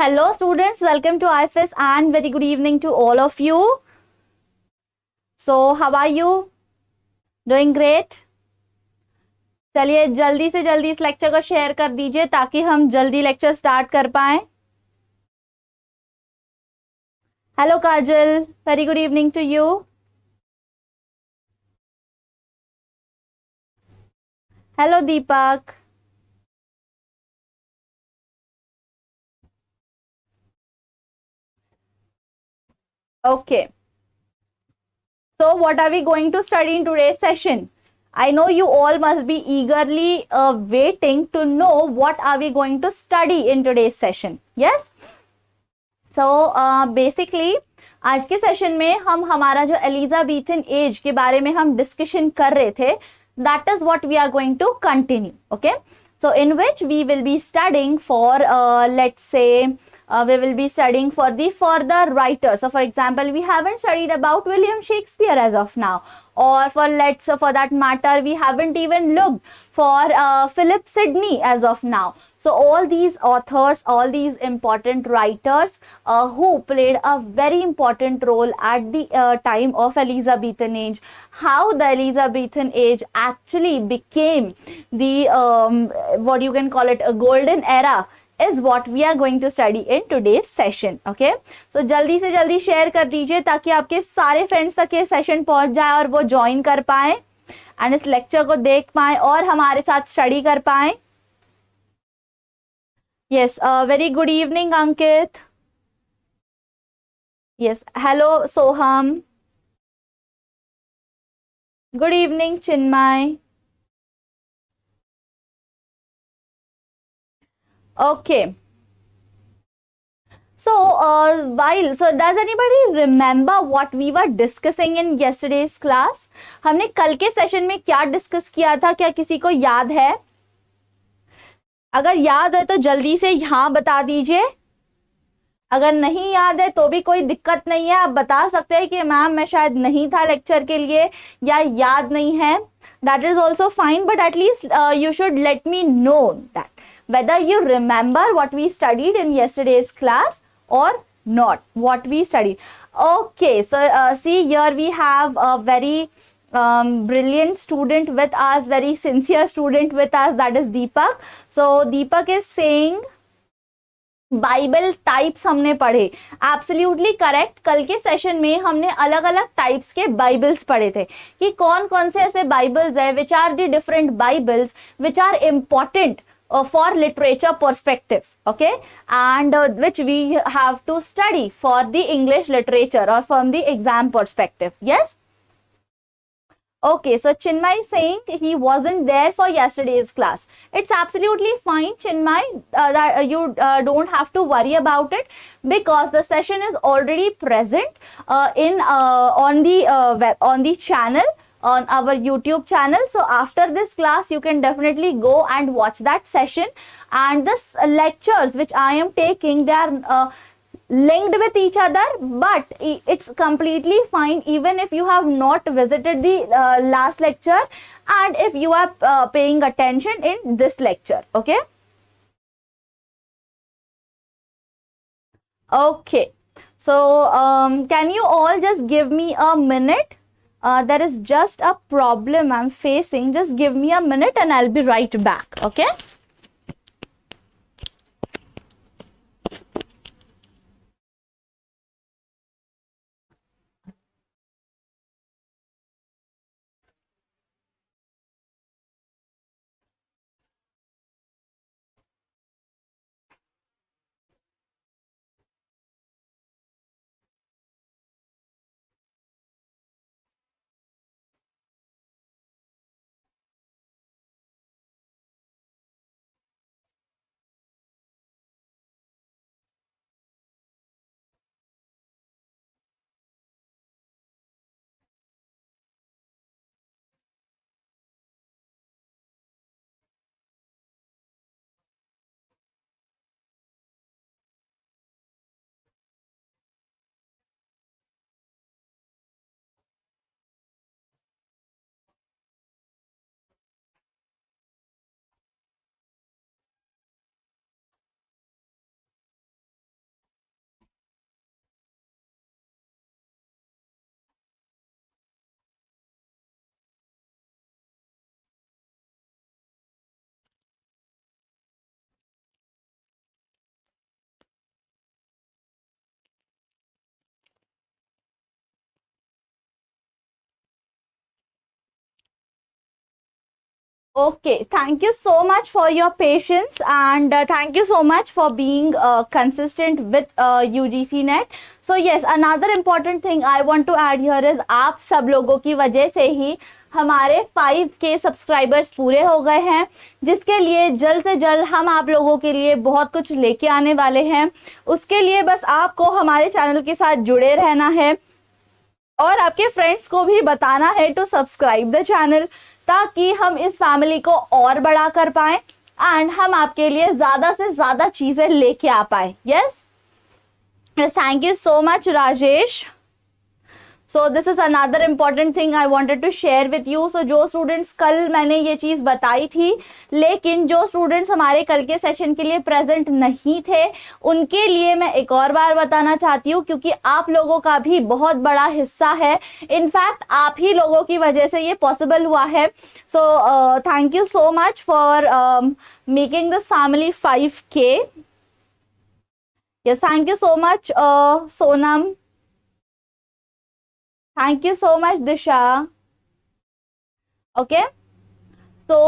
Hello students, welcome to IFS and very good evening to all of you. So how are you? Doing great? चलिए जल्दी से जल्दी इस lecture को share कर दीजिए ताकि हम जल्दी लेक्चर स्टार्ट कर पाए. Hello Kajal, very good evening to you. Hello Deepak. Okay. So what are we going to study in today's session? I know you all must be eagerly waiting to know what are we going to study in today's session. Yes? So basically आज के session में हम हमारा जो Elizabethan age के बारे में हम डिस्कशन कर रहे थे, that is what we are going to continue. Okay, so in which we will be studying for let's say we will be studying for the further writers. So for example, we haven't studied about William Shakespeare as of now, or for that matter we haven't even looked for Philip Sidney as of now. So all these authors, all these important writers who played a very important role at the time of Elizabethan age, how the Elizabethan age actually became the what you can call it a golden era, is what we are going to study in today's session. Okay, so जल्दी से जल्दी share कर दीजिए ताकि आपके सारे friends तक ये सेशन पहुंच जाए और वो ज्वाइन कर पाए एंड इस लेक्चर को देख पाए और हमारे साथ स्टडी कर पाए. Yes, very good evening, Ankit. Yes, hello, Soham. Good evening, Chinmay. Okay. So, does anybody remember what we were discussing in yesterday's class? हमने कल के सेशन में क्या डिस्कस किया था, क्या किसी को याद है? अगर याद है तो जल्दी से यहाँ बता दीजिए. अगर नहीं याद है तो भी कोई दिक्कत नहीं है, आप बता सकते हैं कि मैम मैं शायद नहीं था लेक्चर के लिए या याद नहीं है. That is also fine, but at least you should let me know that whether you remember what we studied in yesterday's class or not, what we studied. Okay, so see here we have a very brilliant student with us, very sincere student with us, that is Deepak. So Deepak is saying Bible types हमने पढ़े. Absolutely correct. कल के session में हमने अलग अलग types के Bibles पढ़े थे कि कौन कौन से ऐसे बाइबल्स है which are the different bibles which are important for literature perspective, okay, and which we have to study for the English literature or from the exam perspective. Yes. Okay, so Chinmay is saying he wasn't there for yesterday's class. It's absolutely fine, Chinmay, that you don't have to worry about it because the session is already present on the channel, on our YouTube channel. So after this class, you can definitely go and watch that session. And this lectures which I am taking, they are linked with each other, but it's completely fine even if you have not visited the last lecture and if you are paying attention in this lecture. Okay. Okay. So can you all just give me a minute? There is just a problem I'm facing. Just give me a minute and I'll be right back. Okay. Okay, thank you so much for your patience and thank you so much for being consistent with UGC NET. So yes, another important thing I want to add here is आप सब लोगों की वजह से ही हमारे 5K subscribers पूरे हो गए हैं, जिसके लिए जल्द से जल्द हम आप लोगों के लिए बहुत कुछ लेके आने वाले हैं। उसके लिए बस आपको हमारे चैनल के साथ जुड़े रहना है और आपके फ्रेंड्स को भी बताना है टू सब्सक्राइब द चैनल, ताकि हम इस फैमिली को और बड़ा कर पाए एंड हम आपके लिए ज़्यादा से ज़्यादा चीज़ें लेके आ पाए। Yes, thank you so much Rajesh. So this is another important thing I wanted to share with you. So जो स्टूडेंट्स, कल मैंने ये चीज़ बताई थी, लेकिन जो स्टूडेंट्स हमारे कल के सेशन के लिए प्रेजेंट नहीं थे, उनके लिए मैं एक और बार बताना चाहती हूँ, क्योंकि आप लोगों का भी बहुत बड़ा हिस्सा है। इनफैक्ट आप ही लोगों की वजह से ये पॉसिबल हुआ है। So thank you so much for making this family 5K। Yes, thank you so much Sonam. Thank you so much, Disha. Okay. So,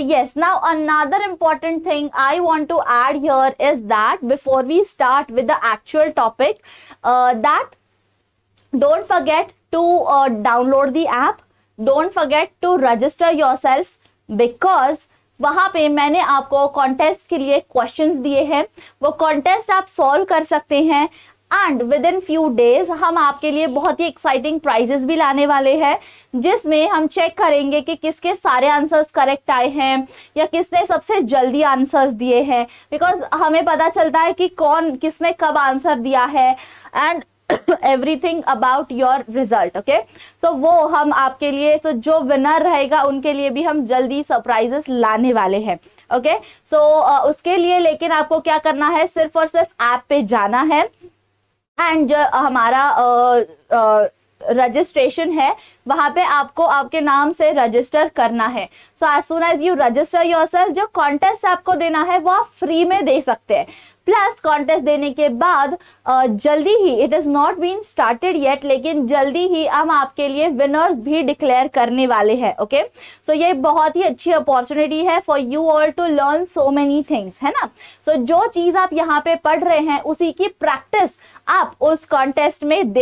yes, now another important thing I want to add here is that before we start with the actual topic, that don't forget to download the app. Don't forget to register yourself, because वहाँ पे मैंने आपको contest के लिए questions दिए हैं। वो contest आप सॉल्व कर सकते हैं and with in few days हम आपके लिए बहुत ही एक्साइटिंग प्राइजेस भी लाने वाले हैं, जिसमें हम चेक करेंगे कि किसके सारे आंसर्स करेक्ट आए हैं या किसने सबसे जल्दी आंसर्स दिए हैं, बिकॉज हमें पता चलता है कि कौन किसने कब आंसर दिया है and everything about your result. Okay, so वो हम आपके लिए, तो जो विनर रहेगा उनके लिए भी हम जल्दी सरप्राइजेस लाने वाले हैं। ओके, सो उसके लिए लेकिन आपको क्या करना है, सिर्फ और सिर्फ ऐप पे जाना है एंड जो हमारा रजिस्ट्रेशन है वहाँ पे आपको आपके नाम से रजिस्टर करना है। So as soon as you register yourself, जो कॉन्टेस्ट आपको देना है वो आप फ्री में दे सकते हैं। प्लस कॉन्टेस्ट देने के बाद जल्दी ही, it is not been started yet, लेकिन जल्दी ही हम आपके लिए विनर्स भी डिक्लेयर करने वाले हैं। ओके, सो ये बहुत ही अच्छी अपॉर्चुनिटी है for you all to learn so many things, है ना। सो जो चीज़ आप यहाँ पे पढ़ रहे हैं उसी की प्रैक्टिस आप उस कॉन्टेस्ट में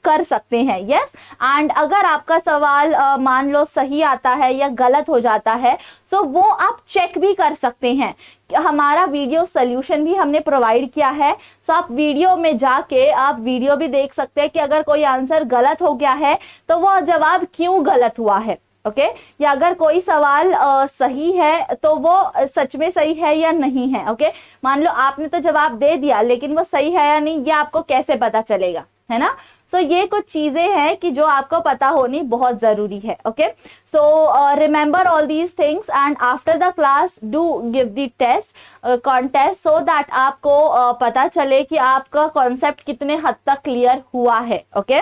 कर सकते हैं। यस, एंड अगर आपका सवाल मान लो सही आता है या गलत हो जाता है, सो वो आप चेक भी कर सकते हैं। हमारा वीडियो सोल्यूशन भी हमने प्रोवाइड किया है, सो आप वीडियो में जाके आप वीडियो भी देख सकते हैं कि अगर कोई आंसर गलत हो गया है तो वो जवाब क्यों गलत हुआ है। ओके, या अगर कोई सवाल सही है तो वो सच में सही है या नहीं है। ओके, मान लो आपने तो जवाब दे दिया लेकिन वो सही है या नहीं, ये आपको कैसे पता चलेगा, है ना। सो ये कुछ चीजें हैं कि जो आपको पता होनी बहुत जरूरी है। Okay, so remember all these things and after the class do give the test contest, so that आपको पता चले कि आपका कॉन्सेप्ट कितने हद तक क्लियर हुआ है। ओके,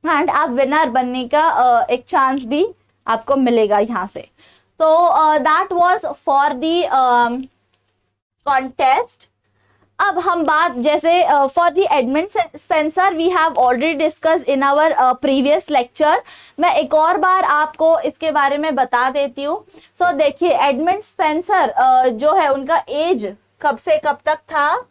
एंड आप विनर बनने का एक चांस भी आपको मिलेगा यहाँ से। तो that was for the contest. अब हम बात, जैसे for the Edmund Spenser we have already discussed in our previous lecture. मैं एक और बार आपको इसके बारे में बता देती हूँ। सो देखिए, एडमंड स्पेंसर जो है उनका एज कब से कब तक था।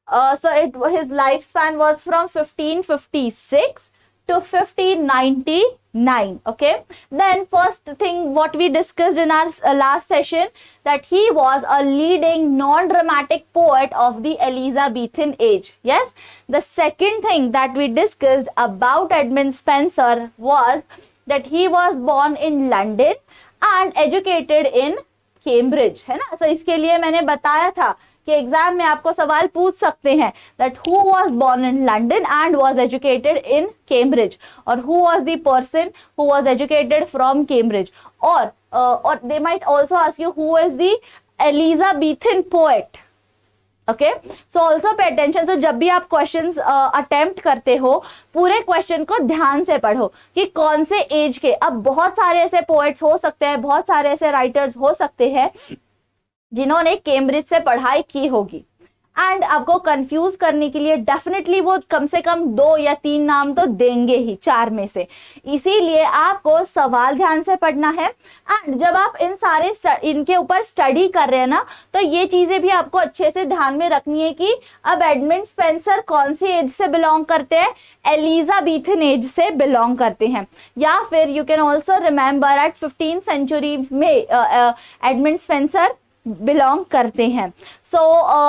So his lifespan was from 1556 to 1599. Okay, then first thing what we discussed in our last session, that he was a leading non-dramatic poet of the Elizabethan age. Yes, the second thing that we discussed about Edmund Spenser was that he was born in London and educated in Cambridge, है ना। So इसके लिए मैंने बताया था कि exam में आपको सवाल पूछ सकते हैं that who was born in London and was educated in Cambridge, और who was the person who was educated from Cambridge, or they might also ask you who is the Elizabethan poet. Okay, so also pay attention. So जब भी आप questions attempt करते हो, पूरे question को ध्यान से पढ़ो कि कौन से एज के। अब बहुत सारे ऐसे पोएट्स हो सकते हैं, बहुत सारे ऐसे राइटर्स हो सकते हैं जिन्होंने कैम्ब्रिज से पढ़ाई की होगी, एंड आपको कंफ्यूज करने के लिए डेफिनेटली वो कम से कम 2 या 3 नाम तो देंगे ही 4 में से, इसीलिए आपको सवाल ध्यान से पढ़ना है। एंड जब आप इनके ऊपर स्टडी कर रहे हैं ना, तो ये चीजें भी आपको अच्छे से ध्यान में रखनी है कि अब एडमंड स्पेंसर कौन सी एज से बिलोंग करते हैं, एलिजाबेथन एज से बिलोंग करते हैं, या फिर you can also remember at 15th century में एडमंड स्पेंसर बिलोंग करते हैं। सो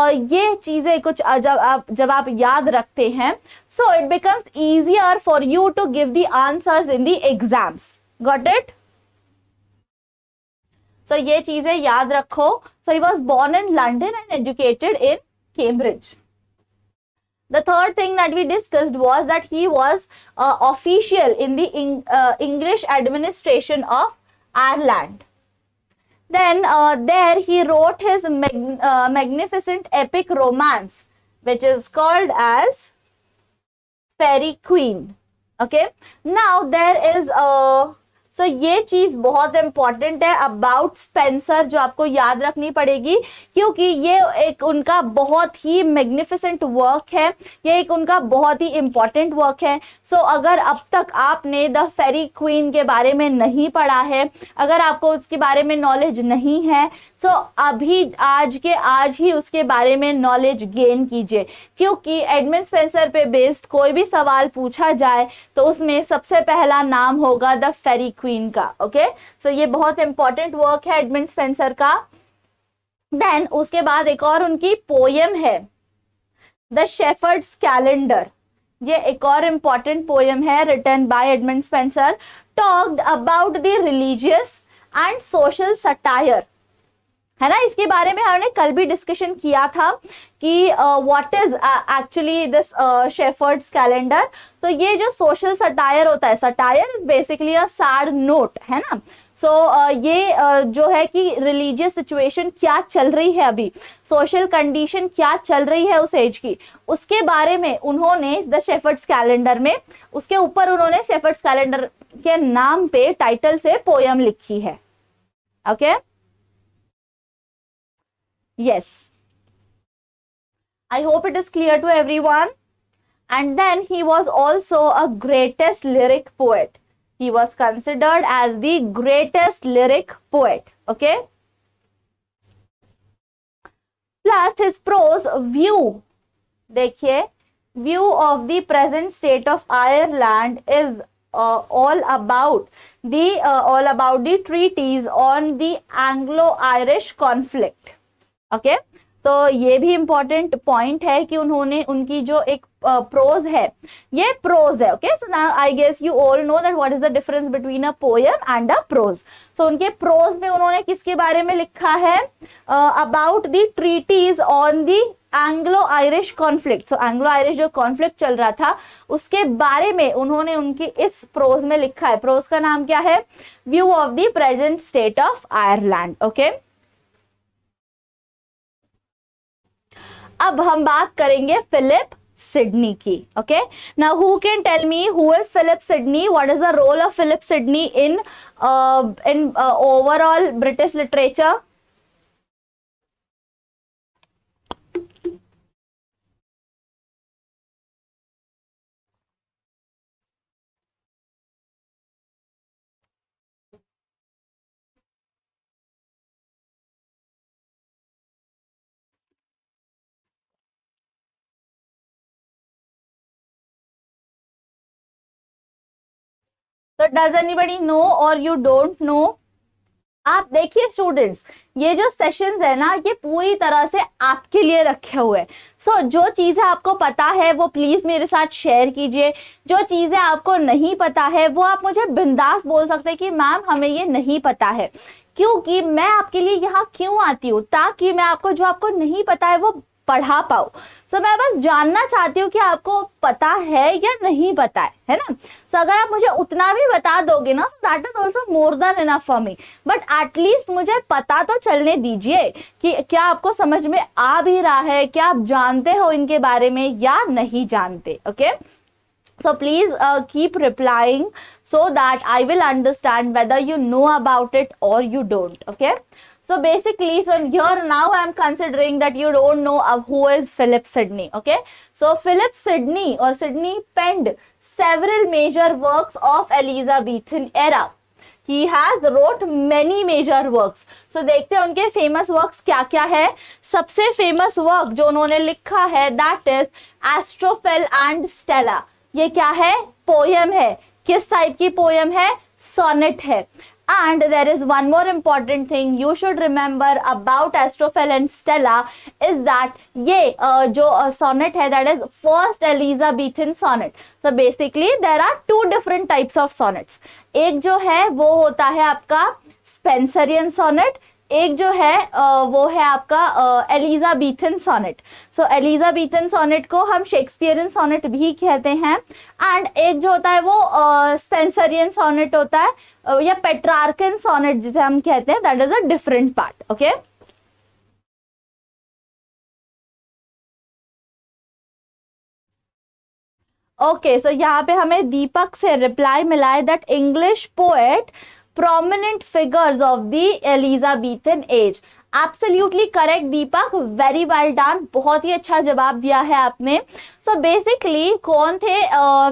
ये चीजें कुछ जब आप याद रखते हैं, so it becomes easier for you to give the answers in the exams. Got it? So ये चीजें याद रखो। So he was born in London and educated in Cambridge. The third thing that we discussed was that he was official in the English administration of Ireland. Then there he wrote his magnificent epic romance, which is called as Fairy Queen. Okay, now there is so ये चीज बहुत important है about Spencer, जो आपको याद रखनी पड़ेगी, क्योंकि ये एक उनका बहुत ही मैग्निफिसेंट वर्क है, ये एक उनका बहुत ही इंपॉर्टेंट वर्क है। सो अगर अब तक आपने द फेरी क्वीन के बारे में नहीं पढ़ा है, अगर आपको उसके बारे में नॉलेज नहीं है, सो अभी आज के आज ही उसके बारे में नॉलेज गेन कीजिए, क्योंकि एडमंड स्पेंसर पे बेस्ड कोई भी सवाल पूछा जाए तो उसमें सबसे पहला नाम होगा द फेरी क्वीन का। ओके, सो ये बहुत इंपॉर्टेंट वर्क है एडमंड स्पेंसर का। देन उसके बाद एक और उनकी पोयम है द शेफर्ड्स कैलेंडर। ये एक और इंपॉर्टेंट पोयम है written by Edmund Spenser, talked about the religious and social satire, है ना। इसके बारे में हमने कल भी डिस्कशन किया था कि what is actually this shepherd's calendar. तो ये जो सोशल सटायर होता है, satire is basically a sad note, है ना। सो ये जो है कि रिलीजियस सिचुएशन क्या चल रही है अभी, सोशल कंडीशन क्या चल रही है उस एज की, उसके बारे में उन्होंने द शेफर्ड्स कैलेंडर में, उसके ऊपर उन्होंने शेफर्ड्स कैलेंडर के नाम पे टाइटल से पोयम लिखी है। Okay, yes, I hope it is clear to everyone. And then he was also a greatest lyric poet. He was considered as the greatest lyric poet. Okay, plus his prose view, देखिए, view of the present state of Ireland is all about the treatise on the Anglo-Irish conflict. Okay, तो ये भी important point है कि उन्होंने उनकी जो एक प्रोज है, ये प्रोज है। Okay, so now I guess you all know that what is the difference between a poem and a prose. So उनके प्रोज में उन्होंने किसके बारे में लिखा है, about the treaties on the Anglo Irish conflict. So Anglo Irish जो conflict चल रहा था उसके बारे में उन्होंने उनकी इस प्रोज में लिखा है। प्रोज का नाम क्या है, view of the present state of Ireland. Okay, अब हम बात करेंगे फिलिप सिडनी की। Okay, now who can tell me who is Philip Sidney, what is the role of Philip Sidney in overall British literature? तो does anybody know और you don't know? आप देखिए students, ये जो सेशंस है ना, ये पूरी तरह से आपके लिए रखे हुए हैं। सो जो चीजें आपको पता है वो प्लीज मेरे साथ शेयर कीजिए, जो चीजें आपको नहीं पता है वो आप मुझे बिंदास बोल सकते हैं कि मैम हमें ये नहीं पता है, क्योंकि मैं आपके लिए यहाँ क्यों आती हूँ, ताकि मैं आपको जो आपको नहीं पता है वो पढ़ा पाओ। सो मैं बस जानना चाहती हूँ कि आपको पता है या नहीं पता है ना। सो अगर आप मुझे उतना भी बता दोगे ना, that is also more than enough for me, but at least मुझे पता तो चलने दीजिए कि क्या आपको समझ में आ भी रहा है, क्या आप जानते हो इनके बारे में या नहीं जानते। Okay, so please keep replying so that I will understand whether you know about it or you don't. Okay, So basically, so here now I am considering that you don't know who is Philip Sidney. Okay, so Philip Sidney or Sidney penned several major works of Elizabethan era. He has wrote many major works. So देखते हैं उनके famous works क्या क्या है. सबसे famous work जो उन्होंने लिखा है that is Astrophel and Stella. ये क्या है? पोएम है. किस टाइप की पोएम है? सोनेट है. And there is one more important thing you should remember about Astrophel and Stella is that ये जो sonnet है that is first Elizabethan sonnet. So basically there are two different types of sonnets. एक जो है वो होता है आपका Spenserian sonnet, एक जो है वो है आपका एलिजाबेथन सोनेट. सो एलिजाबेथन सोनेट को हम शेक्सपियरियन सोनेट भी कहते हैं. एंड एक जो होता है वो स्पेंसरियन सोनेट होता है या पेट्रार्कन सोनेट जिसे हम कहते हैं, that is a different part. Okay, okay, so यहाँ पे हमें दीपक से रिप्लाई मिला है that English poet prominent figures of the Elizabethan age. Absolutely correct Deepak, very well done, बहुत ही अच्छा जवाब दिया है आपने. So basically कौन थे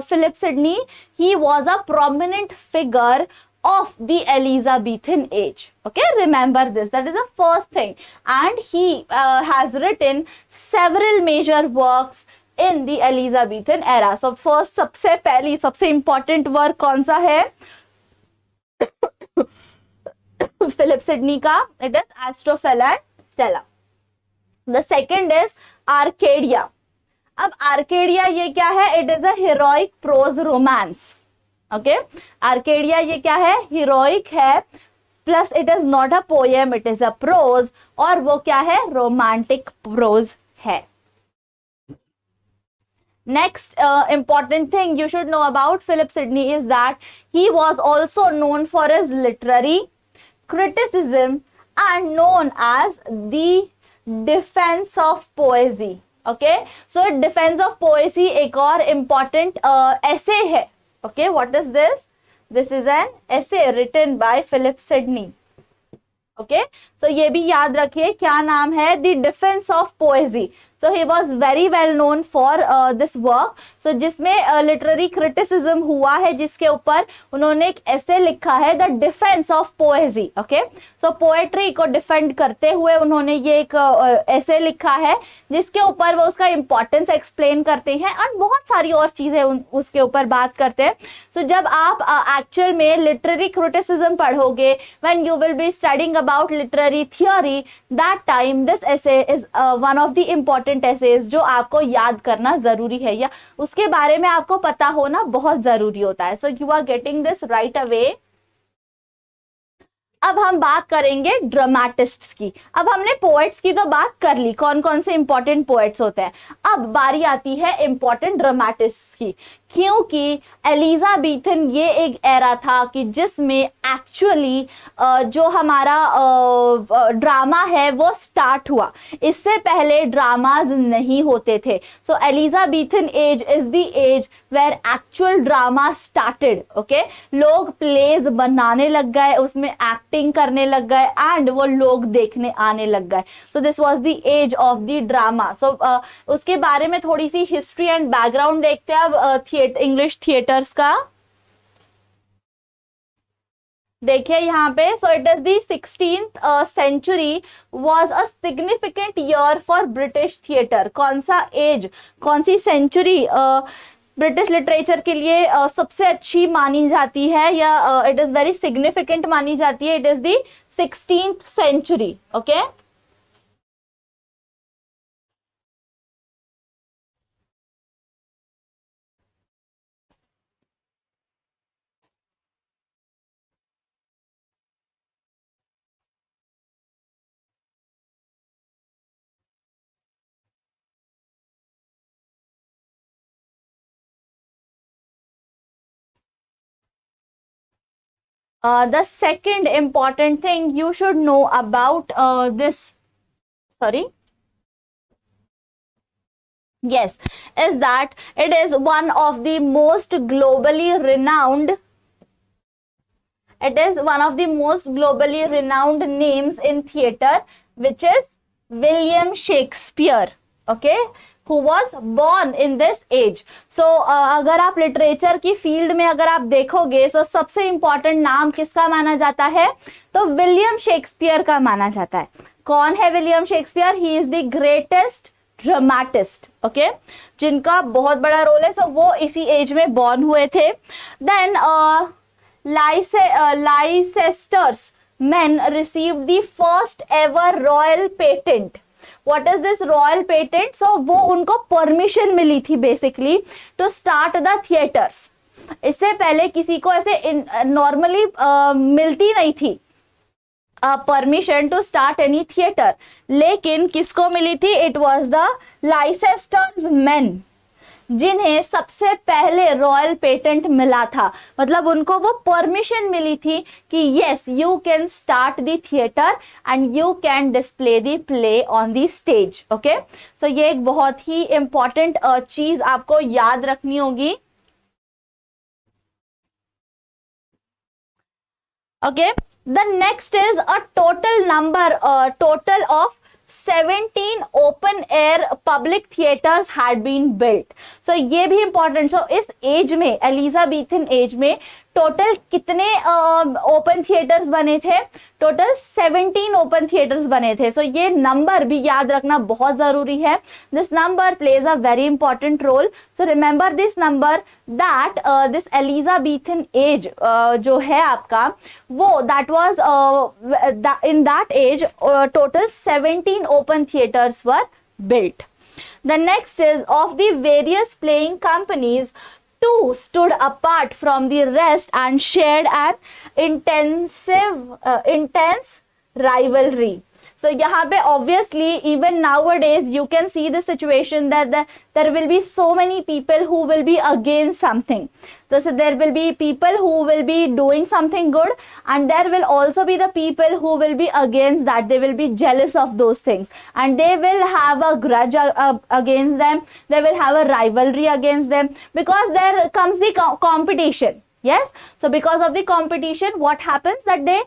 Philip Sidney? He was a prominent figure of the Elizabethan age. Okay, remember this, that is the first thing. And he has written several major works in the Elizabethan era. So first सबसे पहली सबसे important work कौन सा है फिलिप सिडनी का? It is Astrophel and Stella. The second is Arcadia. अब आर्केडिया ये क्या है? It is a heroic prose romance. Okay, Arcadia ये क्या है? हीरोइक है, plus it is not a poem, it is a prose, और वो क्या है? रोमांटिक प्रोज है. Next important thing you should know about Philip Sidney is that he was also known for his literary criticism and known as the defense of poesy. Okay, so defense of poesy एक और important essay है. Okay, what is this? This is an essay written by Philip Sidney. Okay, so ये भी याद रखिए क्या नाम है? The defence of poesy. So he was very well known for this work. So जिसमें लिटरेरी क्रिटिसिज्म हुआ है, जिसके ऊपर उन्होंने एक ऐसे लिखा है the defence of पोएजी. Okay, so poetry को डिफेंड करते हुए उन्होंने ये एक ऐसे लिखा है जिसके ऊपर वो उसका इंपॉर्टेंस एक्सप्लेन करते हैं और बहुत सारी और चीजें उसके ऊपर बात करते हैं. सो जब आप एक्चुअल में लिटरेरी क्रिटिसिज्म पढ़ोगे, when you will be studying about literary theory, that time this essay is one of the important essays जो आपको याद करना जरूरी है या उसके बारे में आपको पता होना बहुत जरूरी होता है. So you are getting this right away. अब हम बात करेंगे ड्रामेटिस्ट्स की. अब हमने पोएट्स की तो बात कर ली, कौन कौन से इंपॉर्टेंट पोएट्स होते हैं. अब बारी आती है इंपॉर्टेंट ड्रामेटिस्ट्स की, क्योंकि एलिजाबेथन ये एक एरा था कि जिसमें एक्चुअली जो हमारा ड्रामा है वो स्टार्ट हुआ. इससे पहले ड्रामाज नहीं होते थे. So Elizabethan age is the age where actual drama started. Okay, लोग प्लेज बनाने लग गए, उसमें एक्टिंग करने लग गए एंड वो लोग देखने आने लग गए. So this was the age of the drama. So उसके बारे में थोड़ी सी हिस्ट्री एंड बैकग्राउंड देखते हैं अब इंग्लिश थिएटर्स का. देखिए यहाँ पे, so it is the 16th century was a significant year for British theatre. कौन सा एज, कौन सी सेंचुरी ब्रिटिश लिटरेचर के लिए सबसे अच्छी मानी जाती है या इट इज वेरी सिग्निफिकेंट मानी जाती है? It is the 16th century. Okay, the second important thing you should know about this, sorry, yes, is that it is one of the most globally renowned It is one of the most globally renowned names in theater, which is William Shakespeare, okay, who was born in this age. So अगर आप literature की field में अगर आप देखोगे तो सबसे important नाम किसका माना जाता है, तो विलियम शेक्सपियर का माना जाता है. कौन है William Shakespeare? He is the greatest dramatist, okay, जिनका बहुत बड़ा रोल है. सो वो इसी एज में बॉर्न हुए थे. Then Leicester's men received the first ever royal patent. What is this royal patent? So वो उनको परमिशन मिली थी basically to start the theatres. इससे पहले किसी को ऐसे नॉर्मली मिलती नहीं थी permission to start any theatre, लेकिन किसको मिली थी? It was the Leicester's men, जिन्हें सबसे पहले रॉयल पेटेंट मिला था. मतलब उनको वो परमिशन मिली थी कि yes you can start the theatre and you can display the play on the stage. Okay, so ये एक बहुत ही इंपॉर्टेंट चीज आपको याद रखनी होगी. Okay, the next is a total of 17 open air public theatres had been built. So ये भी इंपॉर्टेंट. सो इस एज में, एलिजाबेथन एज में टोटल कितने ओपन थिएटर्स बने थे? टोटल 17 ओपन थिएटर्स बने थे. सो ये नंबर भी याद रखना बहुत जरूरी है. This number plays a very important role. So remember this number that this Elizabethan age जो है आपका, वो that was in that age total 17 open theaters were built. The next is of the various playing companies, two stood apart from the rest and shared an intense rivalry. So यहाँ पे obviously even nowadays you can see the situation that there will be so many people who will be against something. So there will be people who will be doing something good, and there will also be the people who will be against that. They will be jealous of those things and they will have a grudge against them. They will have a rivalry against them because there comes the competition. Yes, so because of the competition, what happens that they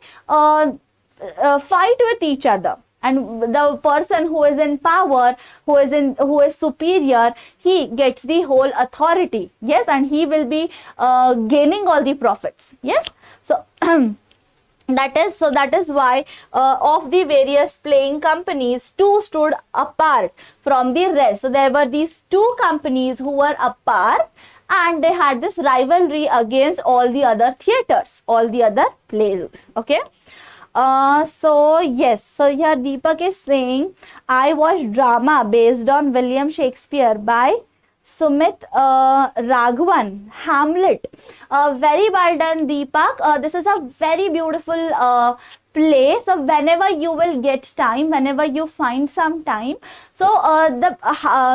fight with each other, and the person who is in power, who is superior, he gets the whole authority. Yes, and he will be gaining all the profits. Yes, so that is why of the various playing companies, two stood apart from the rest. So there were these two companies who were apart and they had this rivalry against all the other theaters, all the other plays. Okay, so yes, so here Deepak is saying I watched drama based on William Shakespeare by Sumit Raghavan, Hamlet. Very well done, Deepak. This is a very beautiful play. So whenever you will get time, whenever you find some time, so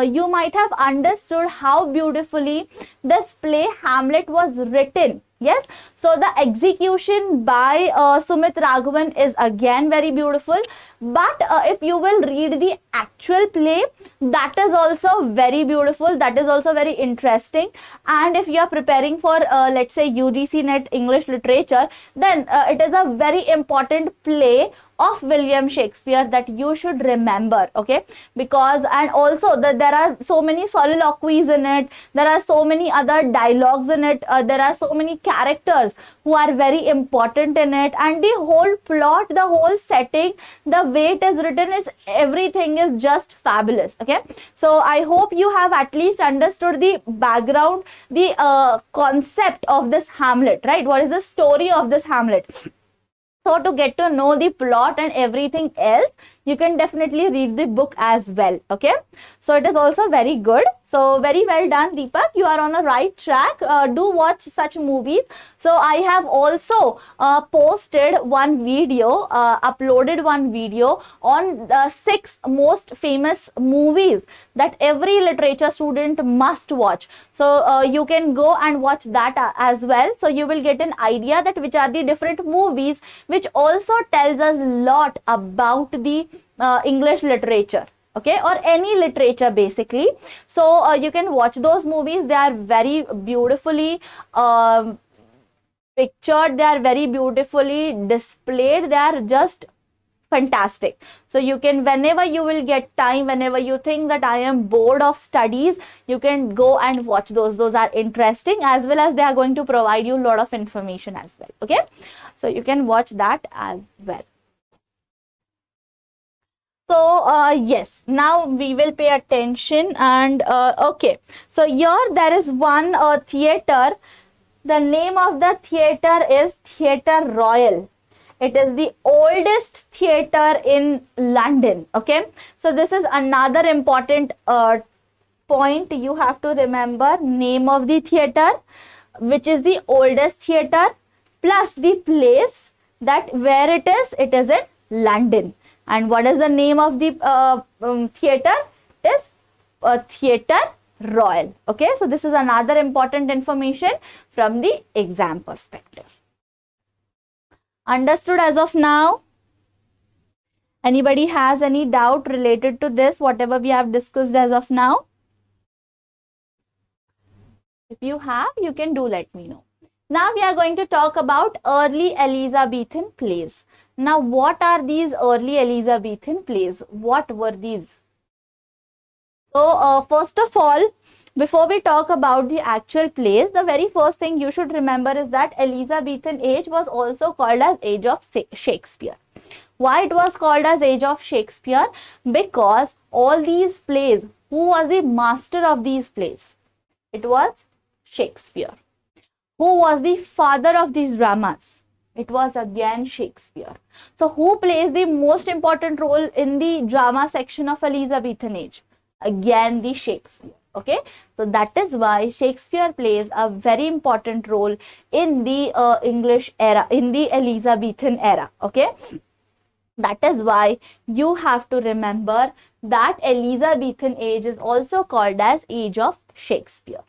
you might have understood how beautifully this play Hamlet was written. Yes, so the execution by Sumit Raghavan is again very beautiful, but if you will read the actual play, that is also very beautiful, that is also very interesting. And if you are preparing for let's say UGC NET English literature, then it is a very important play of William Shakespeare that you should remember. Okay, because and also there are so many soliloquies in it, there are so many other dialogues in it, there are so many characters who are very important in it, and the whole plot, the whole setting, the way it is written is everything is just fabulous. Okay, so I hope you have at least understood the background, the concept of this Hamlet, right? What is the story of this Hamlet? So to get to know the plot and everything else, you can definitely read the book as well. Okay, so it is also very good. So very well done, Deepak. You are on a right track. Do watch such movies. So I have also posted one video, uploaded one video on the 6 most famous movies that every literature student must watch. So you can go and watch that as well. So you will get an idea that which are the different movies which also tells us a lot about the English literature, okay, or any literature basically. So you can watch those movies. They are very beautifully pictured, they are very beautifully displayed, they are just fantastic. So you can, whenever you will get time, whenever you think that I am bored of studies, you can go and watch those are interesting, as well as they are going to provide you a lot of information as well. Okay, so you can watch that as well. So yes, now we will pay attention, and okay, so here there is one theater. The name of the theater is Theatre Royal. It is the oldest theater in London. Okay, so this is another important point you have to remember. Name of the theater, which is the oldest theater, plus the place that where it is in London. And what is the name of the theater? It is Theatre Royal. Okay, so this is another important information from the exam perspective. Understood as of now? Anybody has any doubt related to this, whatever we have discussed as of now? If you have, you can do let me know. Now we are going to talk about early Elizabethan plays. Now what are these early Elizabethan plays? What were these? So first of all, before we talk about the actual plays, the very first thing you should remember is that Elizabethan age was also called as age of Shakespeare. Why it was called as age of Shakespeare? Because all these plays, who was the master of these plays? It was Shakespeare. Who was the father of these dramas? It was again Shakespeare. So who plays the most important role in the drama section of Elizabethan age? Again the Shakespeare. Okay, so that is why Shakespeare plays a very important role in the English era, in the Elizabethan era. Okay, that is why you have to remember that Elizabethan age is also called as age of Shakespeare.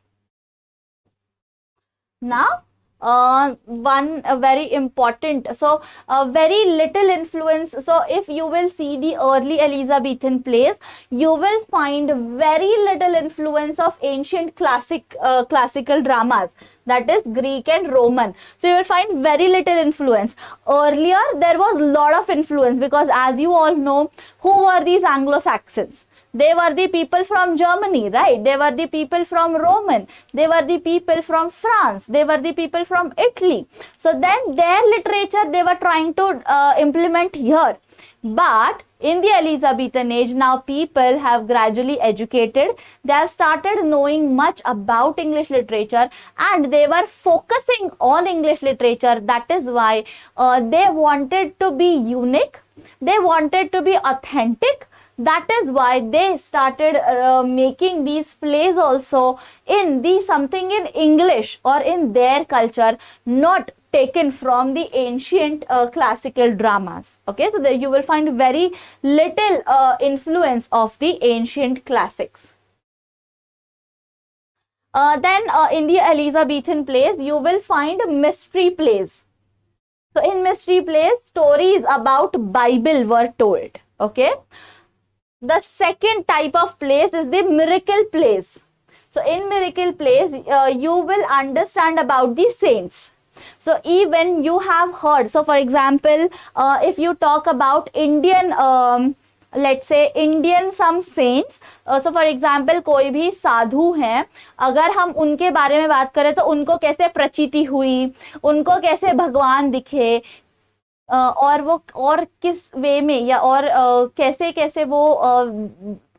Now one very important, so very little influence. So if you will see the early Elizabethan plays, you will find very little influence of ancient classical dramas, that is Greek and Roman. So you will find very little influence. Earlier there was a lot of influence, because as you all know, who were these Anglo-Saxons? They were the people from Germany, right? They were the people from Roman. They were the people from France. They were the people from Italy. So then their literature they were trying to implement here. But in the Elizabethan age, now people have gradually educated. They have started knowing much about English literature, and they were focusing on English literature. That is why they wanted to be unique. They wanted to be authentic. That is why they started making these plays also in the something in English or in their culture, not taken from the ancient classical dramas. Okay, so there you will find very little influence of the ancient classics. Then in the Elizabethan plays, you will find mystery plays. So in mystery plays, stories about Bible were told. Okay. The second type of plays is the miracle plays. So in miracle plays, you will understand about the saints. So even you have heard, so for example, if you talk about Indian, let's say Indian some saints, so for example कोई भी साधु हैं, अगर हम उनके बारे में बात करें तो उनको कैसे प्रचिति हुई, उनको कैसे भगवान दिखे, और वो और किस वे में या और कैसे कैसे वो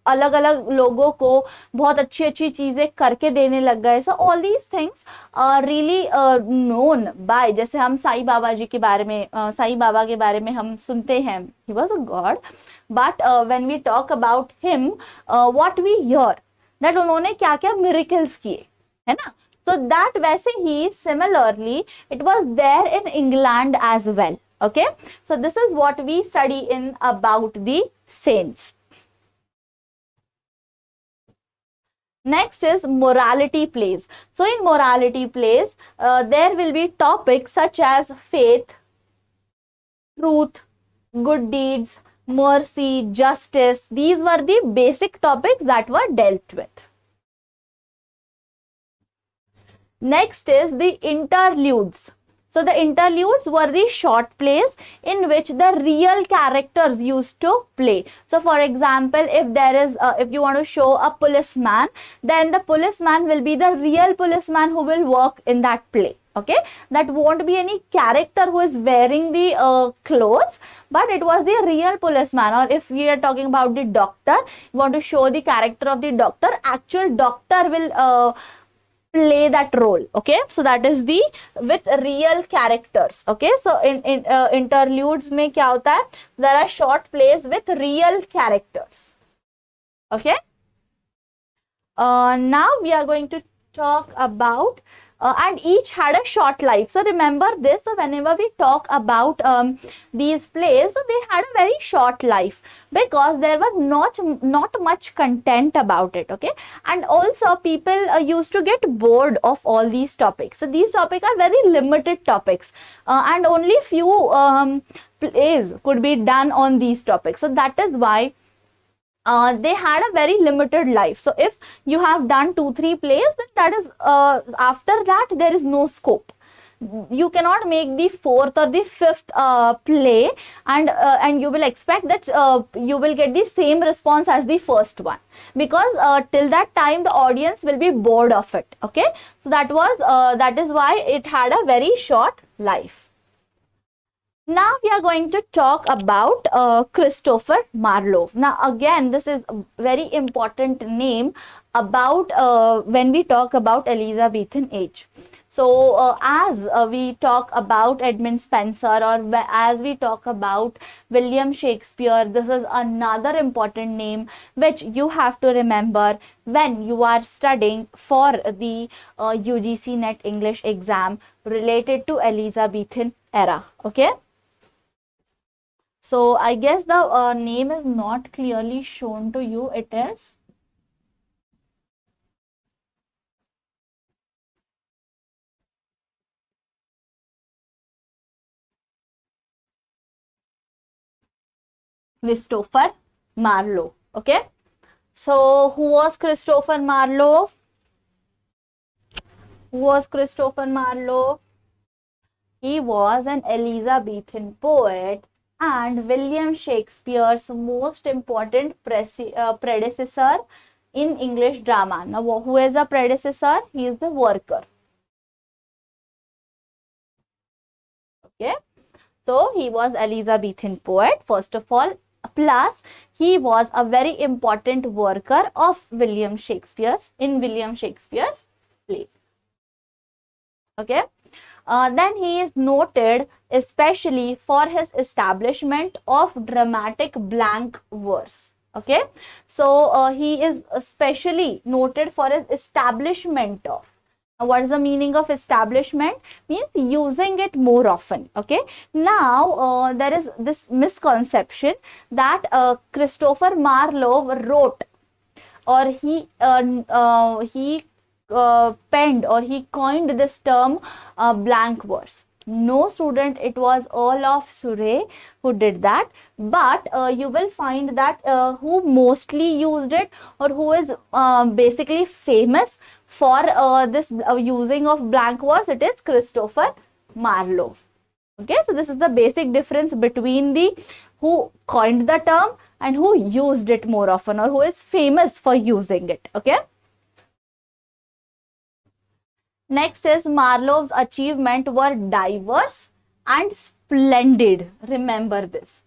अलग अलग लोगों को बहुत अच्छी अच्छी चीजें करके देने लग गए. So all these things really known by, जैसे हम साईं बाबा जी के बारे में, साईं बाबा के बारे में हम सुनते हैं, he was a god, but when we talk about him, what we hear that उन्होंने क्या क्या मिरेकल्स किए, है ना. सो दैट वैसे ही similarly it was there in England as well. Okay, so this is what we study in about the saints. Next is morality plays. So in morality plays, there will be topics such as faith, truth, good deeds, mercy, justice. These were the basic topics that were dealt with. Next is the interludes. So the interludes were the short plays in which the real characters used to play. So for example, if there is if you want to show a policeman, then the policeman will be the real policeman who will work in that play. Okay, that won't be any character who is wearing the clothes, but it was the real policeman. Or if we are talking about the doctor, you want to show the character of the doctor, actual doctor will play that role. Okay, so that is the with real characters. Okay, so in interludes mein kya hota hai, there are short plays with real characters. Okay, now we are going to talk about and each had a short life. So remember this, so whenever we talk about these plays, so they had a very short life because there were not much content about it. Okay, and also people used to get bored of all these topics. So these topics are very limited topics and only few plays could be done on these topics. So that is why they had a very limited life. So if you have done 2-3 plays, then that is after that there is no scope. You cannot make the 4th or the 5th play and you will expect that you will get the same response as the first one, because till that time the audience will be bored of it. Okay, so that is why it had a very short life. Now we are going to talk about Christopher Marlowe. Now again, this is a very important name about when we talk about Elizabethan age. So as we talk about Edmund Spenser, or as we talk about William Shakespeare, this is another important name which you have to remember when you are studying for the UGC NET English exam related to Elizabethan era. Okay. So I guess the name is not clearly shown to you. It is Christopher Marlowe. Okay. So who was Christopher Marlowe? Who was Christopher Marlowe? He was an Elizabethan poet and William Shakespeare's most important predecessor in English drama. Now, who is a predecessor? He is the worker. Okay, so he was Elizabethan poet, first of all, plus he was a very important worker of William Shakespeare's plays. Okay. Then he is noted especially for his establishment of dramatic blank verse. Okay, so he is especially noted for his establishment of. What is the meaning of establishment? Means using it more often. Okay, now there is this misconception that Christopher Marlowe wrote, or he penned, or he coined this term blank verse. No, student, it was Olaf Surrey who did that, but you will find that who mostly used it, or who is basically famous for this using of blank verse, it is Christopher Marlowe. Okay, so this is the basic difference between the who coined the term and who used it more often, or who is famous for using it. Okay. Next is Marlowe's achievement were diverse and splendid. Remember this.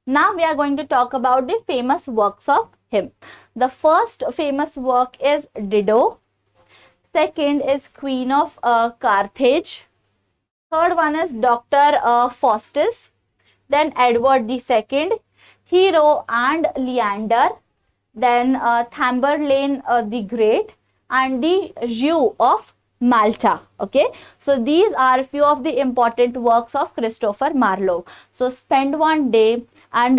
Now we are going to talk about the famous works of him. The first famous work is Dido. Second is Queen of Carthage. Third one is Dr. Faustus. Then Edward II, Hero and Leander. Then Tamburlaine the Great, and the Jew of Malta. Okay, so these are a few of the important works of Christopher Marlowe. So spend one day and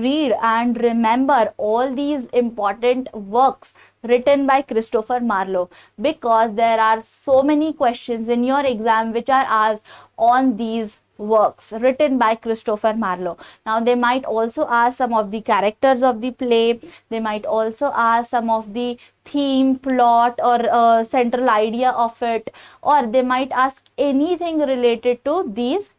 read and remember all these important works written by Christopher Marlowe, because there are so many questions in your exam which are asked on these works written by Christopher Marlowe. Now they might also ask some of the characters of the play, they might also ask some of the theme, plot, or central idea of it, or they might ask anything related to these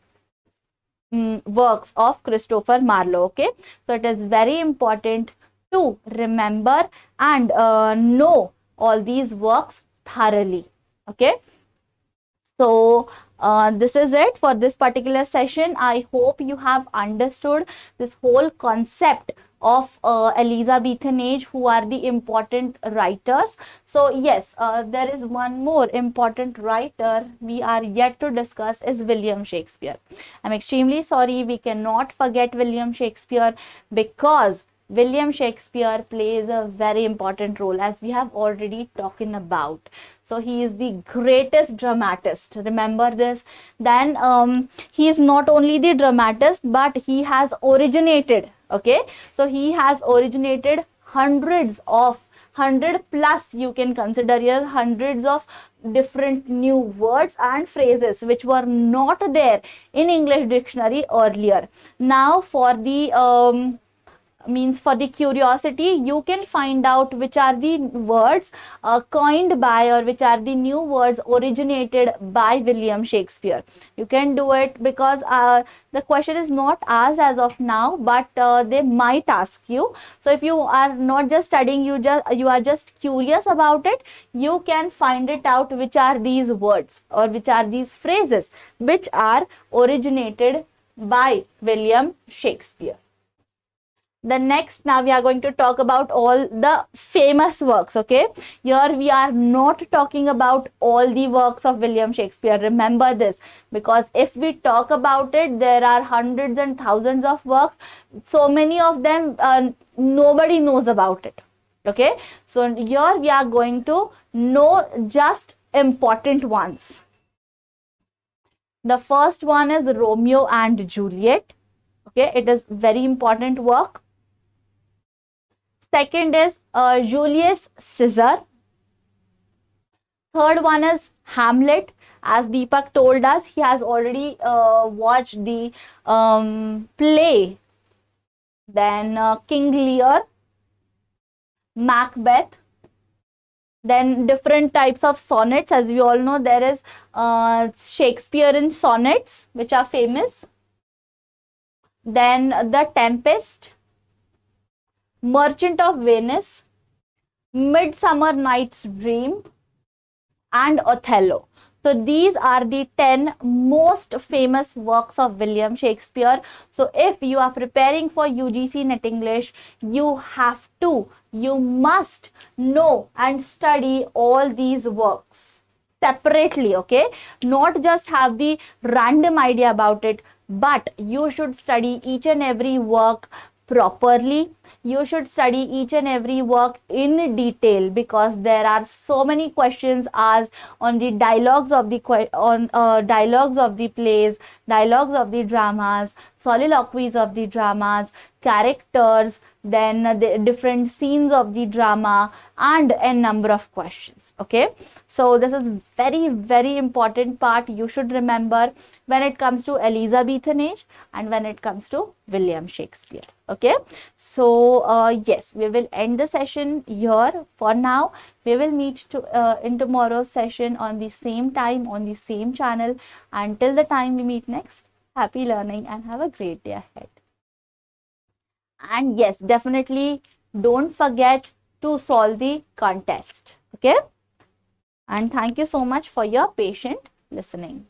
works of Christopher Marlowe. Okay, so it is very important to remember and know all these works thoroughly. Okay, so this is it for this particular session. I hope you have understood this whole concept of Elizabethan age, who are the important writers. So yes, there is one more important writer we are yet to discuss is William Shakespeare. I'm extremely sorry, we cannot forget William Shakespeare, because William Shakespeare plays a very important role, as we have already talked about. So he is the greatest dramatist. Remember this. Then he is not only the dramatist, but he has originated. Okay, so he has originated hundred plus, you can consider here, hundreds of different new words and phrases which were not there in English dictionary earlier. Now for the for the curiosity, you can find out which are the words coined by, or which are the new words originated by William Shakespeare. You can do it, because the question is not asked as of now, but they might ask you. So if you are not just studying, you are just curious about it, you can find it out which are these words or which are these phrases which are originated by William Shakespeare. The next, now we are going to talk about all the famous works. Okay, here we are not talking about all the works of William Shakespeare. Remember this, because if we talk about it, there are hundreds and thousands of works. So many of them nobody knows about it. Okay, so here we are going to know just important ones. The first one is Romeo and Juliet. Okay, it is very important work. Second is Julius Caesar. Third one is Hamlet. As Deepak told us, he has already watched the play. Then King Lear, Macbeth. Then different types of sonnets. As we all know, there is Shakespearean sonnets which are famous. Then The Tempest, Merchant of Venice, Midsummer Night's Dream, and Othello. So these are the 10 most famous works of William Shakespeare. So if you are preparing for UGC NET English, you must know and study all these works separately. Okay, not just have the random idea about it, but you should study each and every work properly. You should study each and every work in detail, because there are so many questions asked on the dialogues of the dialogues of the plays, dialogues of the dramas, soliloquies of the dramas, characters, then the different scenes of the drama, and a number of questions. Okay, so this is very, very important part you should remember when it comes to Elizabethan age and when it comes to William Shakespeare. Okay, so yes, we will end the session here for now. We will meet in tomorrow's session on the same time, on the same channel. Until the time we meet next, happy learning and have a great day ahead. And yes, definitely don't forget to solve the contest. Okay, and thank you so much for your patient listening.